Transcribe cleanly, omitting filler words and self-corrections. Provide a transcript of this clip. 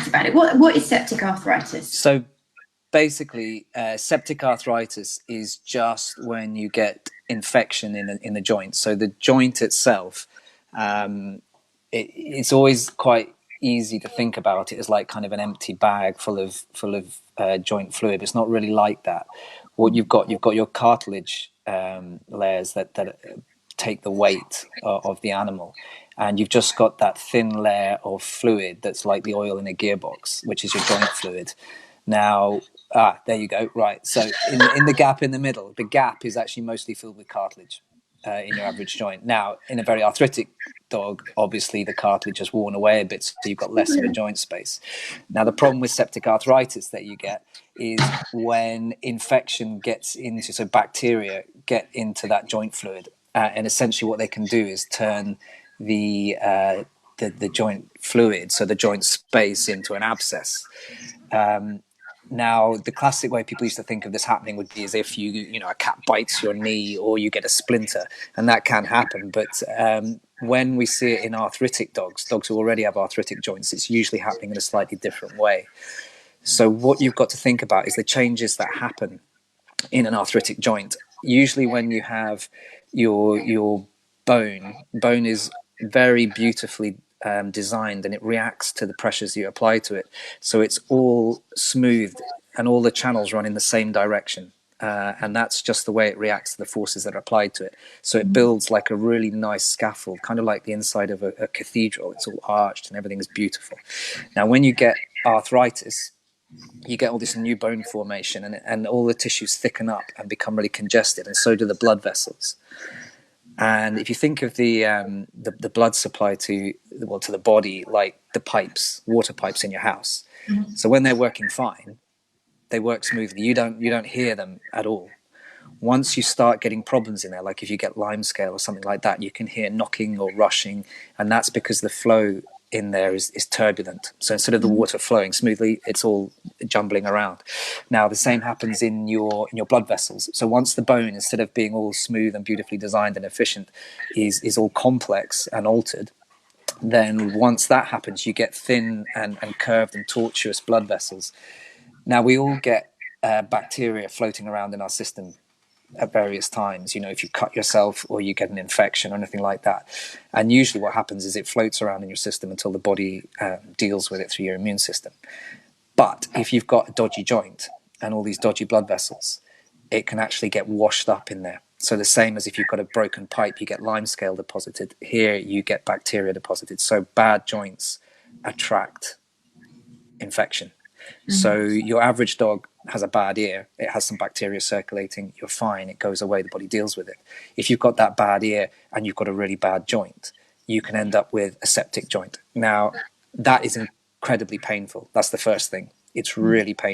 about it. What is septic arthritis? So basically, septic arthritis is just when you get infection in the joint. So the joint itself, it's always quite easy to think about it as like kind of an empty bag full of joint fluid. It's not really like that. What you've got your cartilage layers that take the weight of the animal, and you've just got that thin layer of fluid that's like the oil in a gearbox, which is your joint fluid. Now, there you go. Right. So in the gap in the middle, the gap is actually mostly filled with cartilage in your average joint. Now, in a very arthritic dog, obviously the cartilage has worn away a bit, so you've got less of a joint space. Now, the problem with septic arthritis that you get is when infection gets into, so bacteria get into that joint fluid, and essentially what they can do is turn the joint fluid, so the joint space, into an abscess. Now, the classic way people used to think of this happening would be as if a cat bites your knee or you get a splinter, and that can happen. But when we see it in arthritic dogs who already have arthritic joints, it's usually happening in a slightly different way. So what you've got to think about is the changes that happen in an arthritic joint. Usually when you have your bone is very beautifully designed, and it reacts to the pressures you apply to it. So it's all smoothed and all the channels run in the same direction. And that's just the way it reacts to the forces that are applied to it. So it builds like a really nice scaffold, kind of like the inside of a cathedral. It's all arched and everything is beautiful. Now, when you get arthritis, you get all this new bone formation, and all the tissues thicken up and become really congested, and so do the blood vessels. And if you think of the blood supply to the body like the pipes, water pipes in your house, so when they're working fine, they work smoothly. You don't hear them at all. Once you start getting problems in there, like if you get limescale or something like that, you can hear knocking or rushing, and that's because the flow in there is turbulent. So instead of the water flowing smoothly, it's all jumbling around. Now the same happens in your blood vessels. So once the bone, instead of being all smooth and beautifully designed and efficient, is all complex and altered, then once that happens, you get thin and curved and tortuous blood vessels. Now we all get bacteria floating around in our system at various times, if you cut yourself or you get an infection or anything like that. And usually what happens is it floats around in your system until the body deals with it through your immune system. But if you've got a dodgy joint and all these dodgy blood vessels, it can actually get washed up in there. So the same as if you've got a broken pipe, you get limescale deposited. Here you get bacteria deposited. So bad joints attract infection. So your average dog has a bad ear, it has some bacteria circulating, you're fine, it goes away, the body deals with it. If you've got that bad ear and you've got a really bad joint, you can end up with a septic joint. Now, that is incredibly painful. That's the first thing. It's really painful.